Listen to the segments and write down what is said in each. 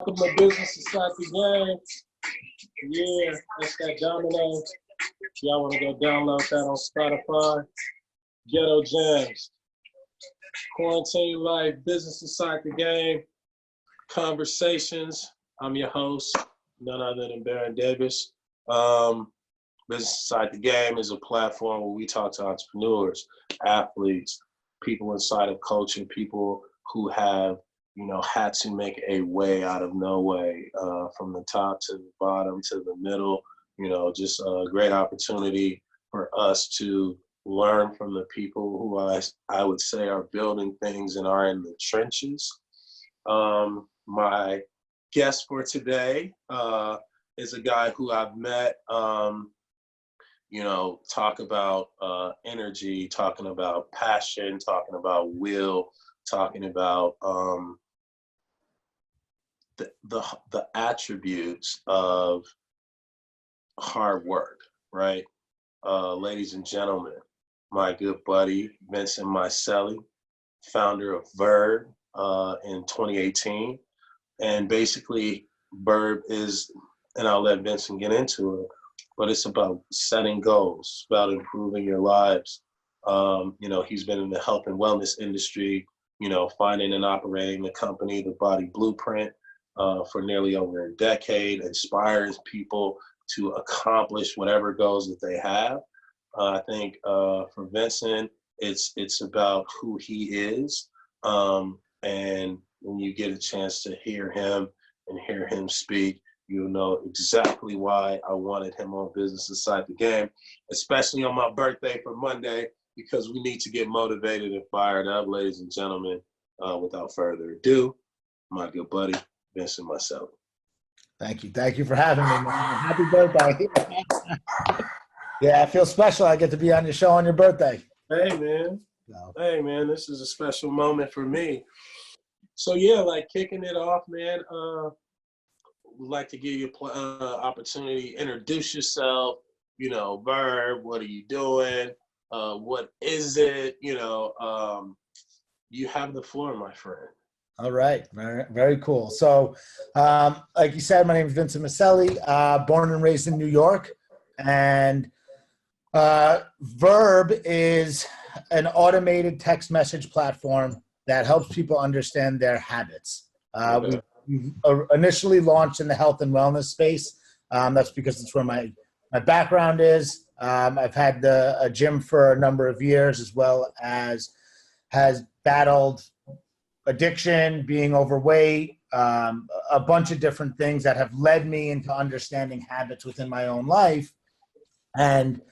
Welcome to Business Society Game. Yeah, that's that domino. Y'all want to go download that on Spotify. Ghetto Jams. Quarantine Life, Business Society Game. Conversations. I'm your host, none other than Baron Davis. Business Society Game is a platform where we talk to entrepreneurs, athletes, people inside of culture, people who have had to make a way out of no way, from the top to the bottom to the middle. Just a great opportunity for us to learn from the people who I would say are building things and are in the trenches. My guest for today is a guy who I've met, talk about energy, talking about passion, talking about will, talking about the attributes of hard work, right? Ladies and gentlemen, my good buddy, Vincent Miceli, founder of Verb in 2018. And basically, Verb is, and I'll let Vincent get into it, but it's about setting goals, about improving your lives. He's been in the health and wellness industry, finding and operating the company, The Body Blueprint, for nearly over a decade, inspires people to accomplish whatever goals that they have. I think for Vincent, it's about who he is. And when you get a chance to hear him and hear him speak, you'll know exactly why I wanted him on Business Society Game, especially on my birthday for Monday, because we need to get motivated and fired up, ladies and gentlemen. Without further ado, my good buddy, Vincent Miceli. Thank you. Thank you for having me, man. Happy birthday. Yeah, I feel special. I get to be on your show on your birthday. Hey, man. Hey, man, this is a special moment for me. So, yeah, kicking it off, man, would like to give you an opportunity to introduce yourself, Verb, what are you doing? What is it? You have the floor, my friend. All right. Very, very cool. So, like you said, my name is Vincent Miceli, born and raised in New York. And Verb is an automated text message platform that helps people understand their habits. We initially launched in the health and wellness space. That's because it's where my background is. I've had a gym for a number of years, as well as has battled addiction, being overweight, a bunch of different things that have led me into understanding habits within my own life. And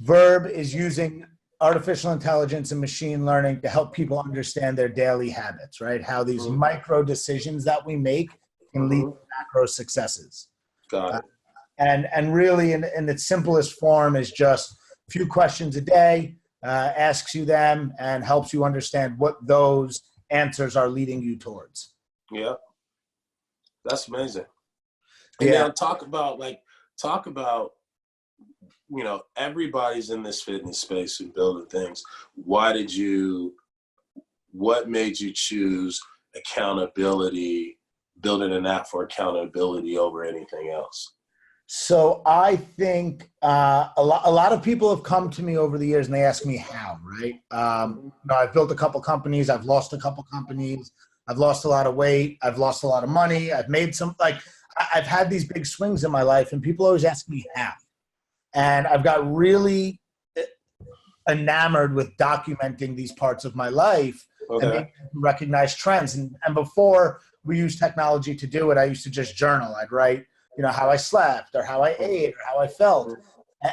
Verb is using artificial intelligence and machine learning to help people understand their daily habits, right? How these micro decisions that we make can lead to macro successes. Got it. And really, in its simplest form, is just a few questions a day, asks you them, and helps you understand what those answers are leading you towards. Yeah, that's amazing. And now talk about everybody's in this fitness space and building things. What made you choose accountability, building an app for accountability over anything else? So I think a lot of people have come to me over the years and they ask me how, right? I've built a couple companies. I've lost a couple companies. I've lost a lot of weight. I've lost a lot of money. I've made I've had these big swings in my life, and people always ask me how. And I've got really enamored with documenting these parts of my life and being able to recognize trends. And before we used technology to do it, I used to just journal. I'd write, how I slept or how I ate or how I felt.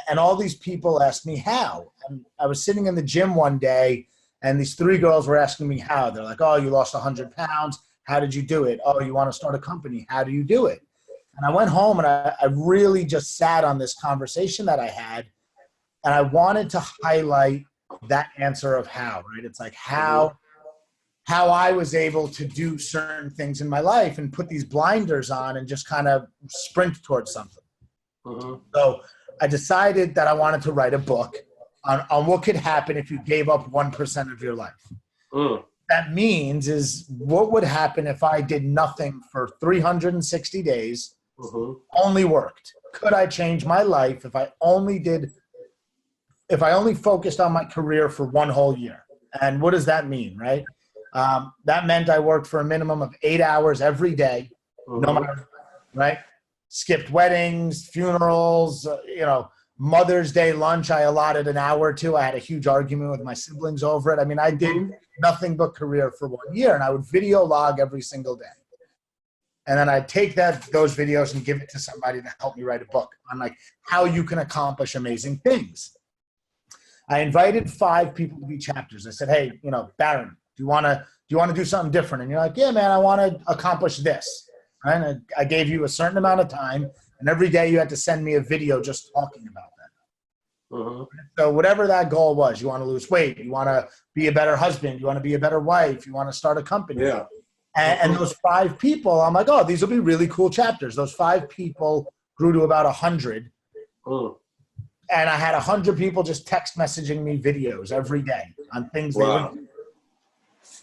And all these people asked me how. And I was sitting in the gym one day, and these three girls were asking me how. They're like, oh, you lost 100 pounds. How did you do it? Oh, you want to start a company. How do you do it? And I went home and I really just sat on this conversation that I had, and I wanted to highlight that answer of how, right? It's like how I was able to do certain things in my life and put these blinders on and just kind of sprint towards something. So I decided that I wanted to write a book on what could happen if you gave up 1% of your life. that means is what would happen if I did nothing for 360 days, only worked? Could I change my life if I only focused on my career for one whole year? And what does that mean, right? That meant I worked for a minimum of 8 hours every day, no matter, right? Skipped weddings, funerals, Mother's Day lunch, I allotted an hour to. I had a huge argument with my siblings over it. I mean, I did nothing but career for 1 year, and I would video log every single day. And then I'd take those videos and give it to somebody to help me write a book on like how you can accomplish amazing things. I invited 5 people to be chapters. I said, hey, Baron, do you want to do something different? And you're like, yeah, man, I want to accomplish this. Right? And I gave you a certain amount of time, and every day you had to send me a video just talking about that. So whatever that goal was, you want to lose weight, you want to be a better husband, you want to be a better wife, you want to start a company. Yeah. And those 5 people, I'm like, oh, these will be really cool chapters. Those 5 people grew to about 100. And I had 100 people just text messaging me videos every day on things they would do.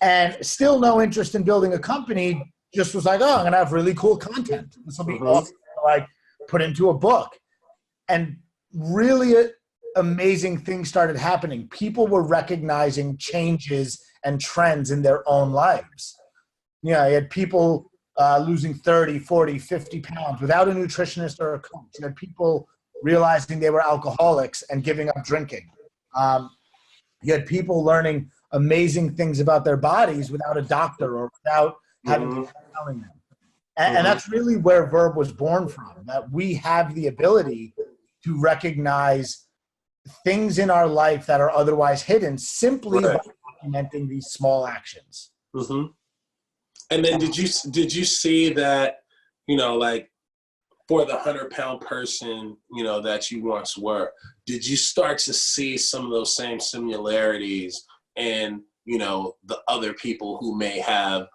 And still no interest in building a company, just was like, oh, I'm going to have really cool content. This will be awesome to like put into a book. And really amazing things started happening. People were recognizing changes and trends in their own lives. You had people losing 30, 40, 50 pounds without a nutritionist or a coach. You had people realizing they were alcoholics and giving up drinking. You had people learning amazing things about their bodies without a doctor or without having people telling them. And that's really where Verb was born from, that we have the ability to recognize things in our life that are otherwise hidden simply by documenting these small actions. And then did you see that, like for the 100-pound person, that you once were, did you start to see some of those same similarities in, the other people who may have,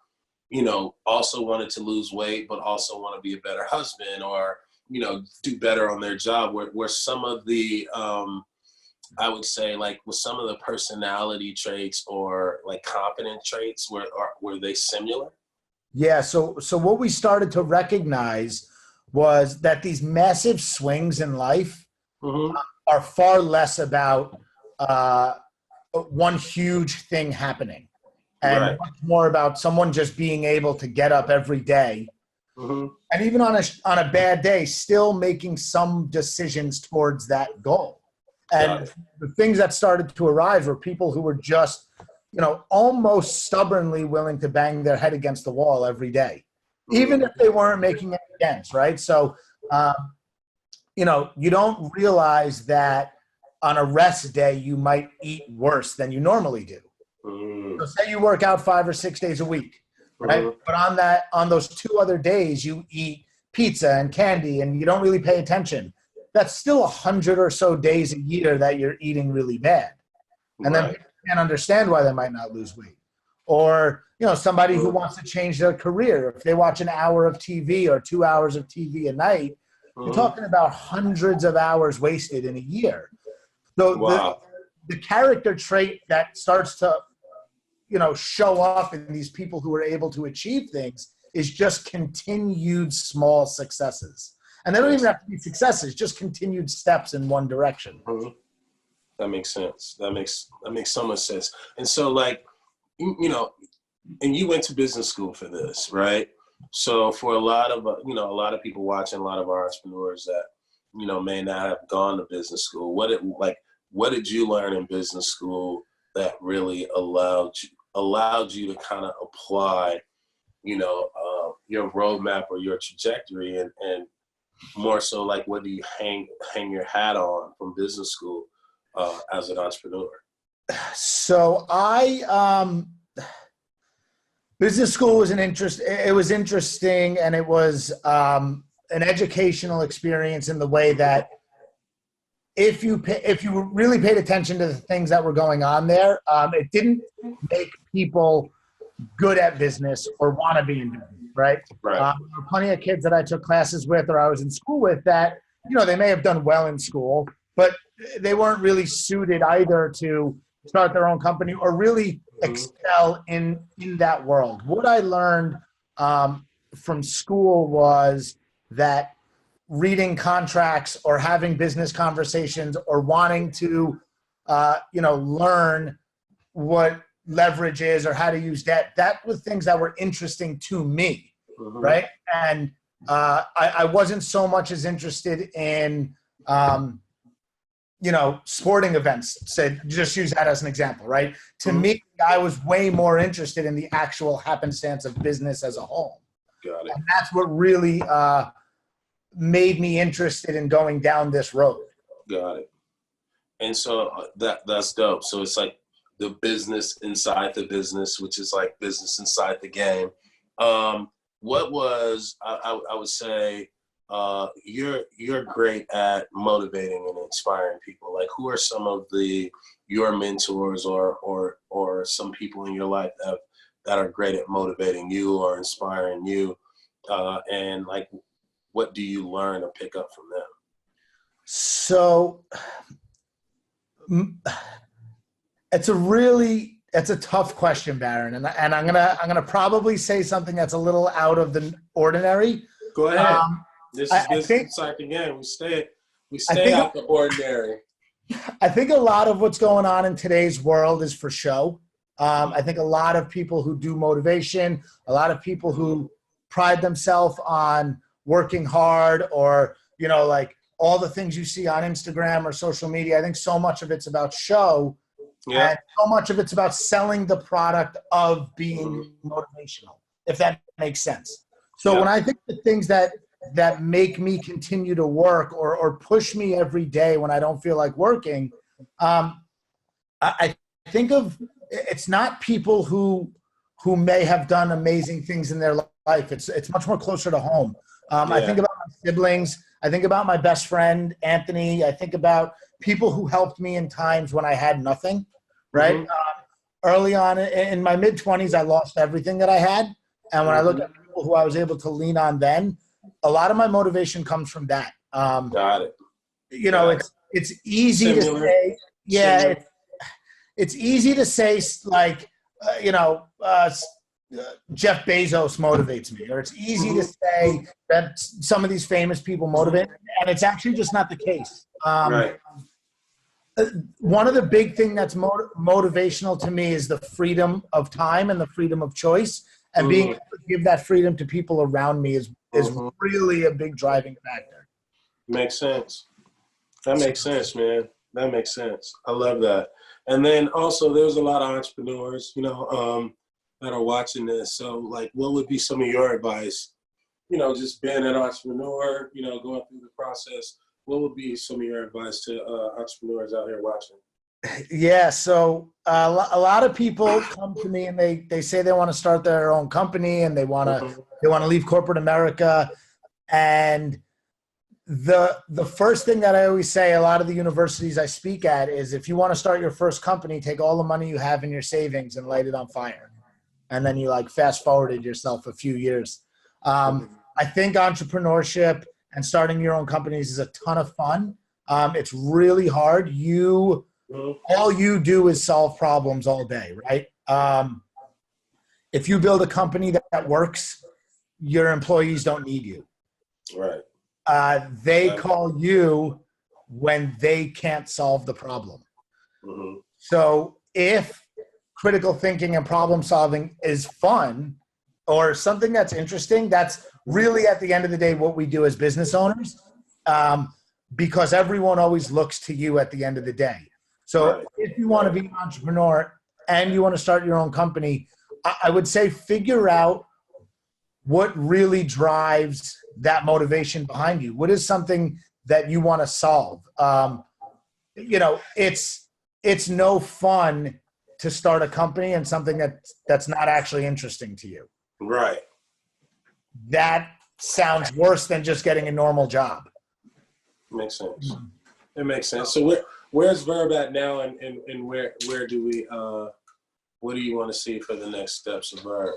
also wanted to lose weight, but also want to be a better husband or, do better on their job, where some of the, I would say, like, with some of the personality traits or like competent traits, were they similar? Yeah. So what we started to recognize was that these massive swings in life are far less about one huge thing happening and much more about someone just being able to get up every day. And even on a bad day, still making some decisions towards that goal. And the things that started to arise were people who were just, almost stubbornly willing to bang their head against the wall every day, even if they weren't making any dents, right? So, you don't realize that on a rest day, you might eat worse than you normally do. So say you work out 5 or 6 days a week, right? But on those 2 other days, you eat pizza and candy and you don't really pay attention. That's still 100 or so days a year that you're eating really bad. And then people can't understand why they might not lose weight. Or, somebody who wants to change their career, if they watch an hour of TV or 2 hours of TV a night, you're talking about hundreds of hours wasted in a year. So the character trait that starts to, show up in these people who are able to achieve things is just continued small successes. And they don't even have to be successes, just continued steps in one direction. That makes sense. That makes so much sense. And so, like, and you went to business school for this, right? So for a lot of people watching, a lot of our entrepreneurs that, may not have gone to business school, what did you learn in business school that really allowed you to kind of apply, your roadmap or your trajectory, and more so, like, what do you hang your hat on from business school as an entrepreneur? So business school was it was interesting, and it was an educational experience in the way that if you really paid attention to the things that were going on there, it didn't make people good at business or want to be in business, right? There were plenty of kids that I took classes with or I was in school with that, they may have done well in school, but they weren't really suited either to start their own company or really excel in that world. What I learned from school was that reading contracts or having business conversations or wanting to, learn what leverage is or how to use debt, that was things that were interesting to me, right? And I wasn't so much as interested in, sporting events. Say, just use that as an example, right? To me, I was way more interested in the actual happenstance of business as a whole. Got it. And that's what really made me interested in going down this road. Got it. And so that's dope. So it's like the business inside the business, which is like business inside the game. What was I would say you're great at motivating and inspiring people. Like, who are some of your mentors or some people in your life that are great at motivating you or inspiring you? And like, what do you learn or pick up from them? So it's a tough question, Baron, and I'm gonna probably say something that's a little out of the ordinary. Go ahead. This is business inside the game. We stay out the ordinary. I think a lot of what's going on in today's world is for show. I think a lot of people who do motivation, a lot of people who pride themselves on working hard, or like all the things you see on Instagram or social media, I think so much of it's about show. Yeah. And so much of it's about selling the product of being motivational, if that makes sense. So when I think the things that make me continue to work or push me every day when I don't feel like working, I think of, it's not people who may have done amazing things in their life. It's much more closer to home. I think about my siblings. I think about my best friend, Anthony. I think about people who helped me in times when I had nothing, right? Early on in my mid-20s, I lost everything that I had. And when I look at people who I was able to lean on then, a lot of my motivation comes from that. Got it. It's easy to say, it's easy to say, like, Jeff Bezos motivates me, or it's easy to say that some of these famous people motivate me, and it's actually just not the case. Right. One of the big things that's motivational to me is the freedom of time and the freedom of choice, and being able to give that freedom to people around me is really a big driving factor. Makes sense. That makes sense, man. That makes sense. I love that. And then also, there's a lot of entrepreneurs, that are watching this. So, like, what would be some of your advice? Just being an entrepreneur, going through the process. What would be some of your advice to entrepreneurs out here watching? Yeah, so a lot of people come to me and they say they want to start their own company and they want to leave corporate America. And the first thing that I always say, a lot of the universities I speak at, is if you want to start your first company, take all the money you have in your savings and light it on fire. And then you fast forwarded yourself a few years. I think entrepreneurship and starting your own companies is a ton of fun. It's really hard. All you do is solve problems all day, right? If you build a company that works, your employees don't need you. Right. They call you when they can't solve the problem. So if critical thinking and problem solving is fun or something that's interesting, that's really at the end of the day what we do as business owners, because everyone always looks to you at the end of the day. So if you want to be an entrepreneur and you want to start your own company, I would say figure out what really drives that motivation behind you. What is something that you want to solve? It's no fun to start a company and something that's not actually interesting to you. Right. That sounds worse than just getting a normal job. Makes sense. It makes sense. So where's Verb at now, and where do we what do you want to see for the next steps of Verb?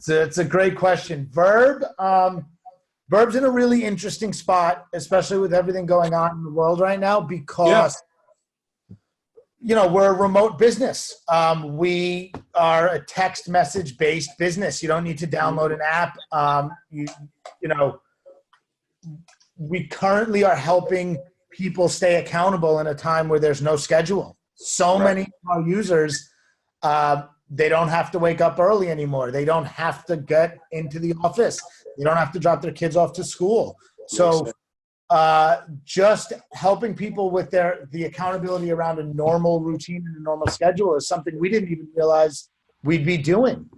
It's a great question. Verb's in a really interesting spot, especially with everything going on in the world right now, because we're a remote business. We are a text message based business. You don't need to download an app. You know, we currently are helping people stay accountable in a time where there's no schedule. So many of our users, they don't have to wake up early anymore. They don't have to get into the office. They don't have to drop their kids off to school. So just helping people with the accountability around a normal routine and a normal schedule is something we didn't even realize we'd be doing.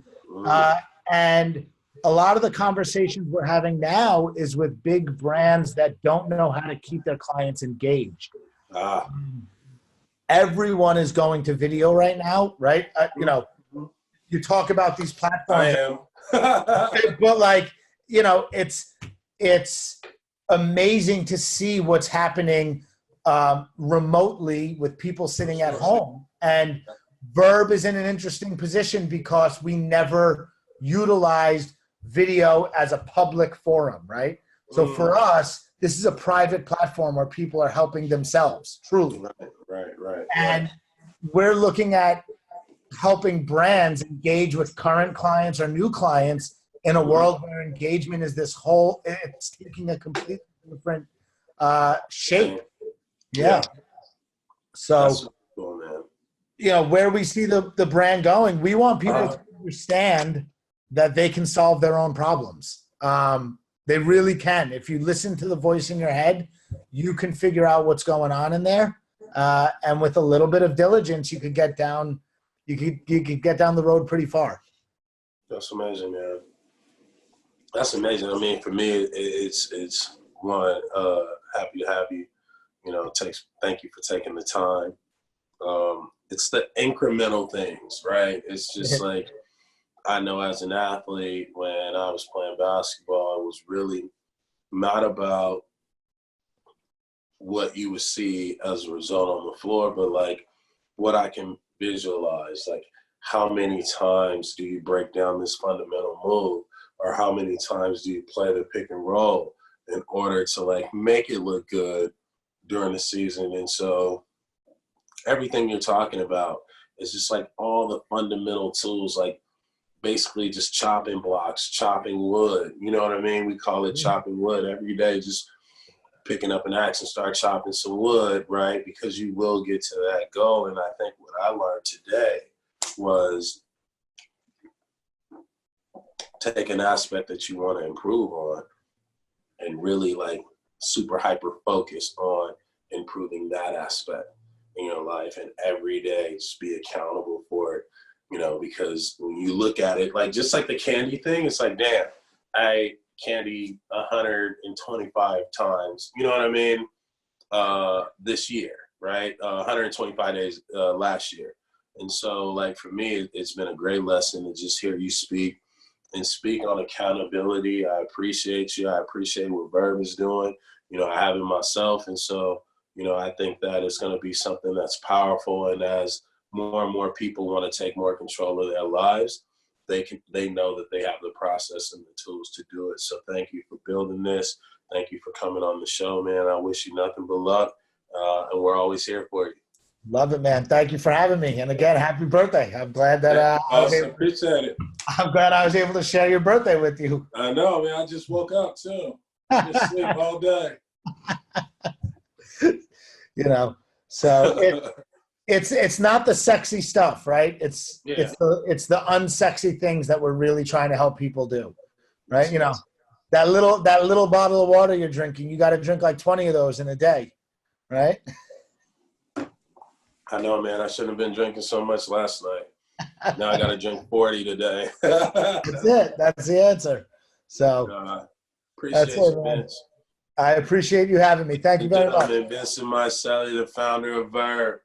And a lot of the conversations we're having now is with big brands that don't know how to keep their clients engaged. Everyone is going to video right now, right? You talk about these platforms. I am. But like, it's amazing to see what's happening remotely with people sitting at home. And Verb is in an interesting position because we never utilized video as a public forum, right? So for us, this is a private platform where people are helping themselves, truly. Right. And we're looking at helping brands engage with current clients or new clients in a world where engagement is it's taking a completely different shape. Yeah. So, that's cool, man. Where we see the brand going, we want people to understand that they can solve their own problems. They really can. If you listen to the voice in your head, you can figure out what's going on in there. And with a little bit of diligence, you could get down the road pretty far. That's amazing, man. That's amazing. I mean, for me, it's one, happy to have you. Thank you for taking the time. It's the incremental things, right? It's just like, I know as an athlete, when I was playing basketball, it was really not about what you would see as a result on the floor, but like what I can visualize, like how many times do you break down this fundamental move, or how many times do you play the pick and roll in order to like make it look good during the season. And so everything you're talking about is just like all the fundamental tools, like basically just chopping blocks, chopping wood. You know what I mean? We call it chopping wood every day, just picking up an axe and start chopping some wood, right? Because you will get to that goal. And I think what I learned today was take an aspect that you want to improve on and really like super hyper focus on improving that aspect in your life, and every day just be accountable for it. Because when you look at it, like just like the candy thing, it's like, damn, I ate candy 125 times, you know what I mean? This year, right? 125 days last year. And so like for me, it's been a great lesson to just hear you speak on accountability. I appreciate you. I appreciate what Verb is doing. I have it myself. And so, I think that it's going to be something that's powerful. And as more and more people want to take more control of their lives, they know that they have the process and the tools to do it. So thank you for building this. Thank you for coming on the show, man. I wish you nothing but luck. And we're always here for you. Love it, man. Thank you for having me. And again, happy birthday. I'm glad that appreciate it. I'm glad I was able to share your birthday with you. I know, man. I just woke up too. I just sleep all day. So it's not the sexy stuff, right? It's the unsexy things that we're really trying to help people do, right? That little bottle of water you're drinking, you got to drink like 20 of those in a day, right? I know, man. I shouldn't have been drinking so much last night. Now I got to drink 40 today. That's it. That's the answer. So appreciate you, Vince. I appreciate you having me. Thank you very much. Vincent Miceli, the founder of Verb.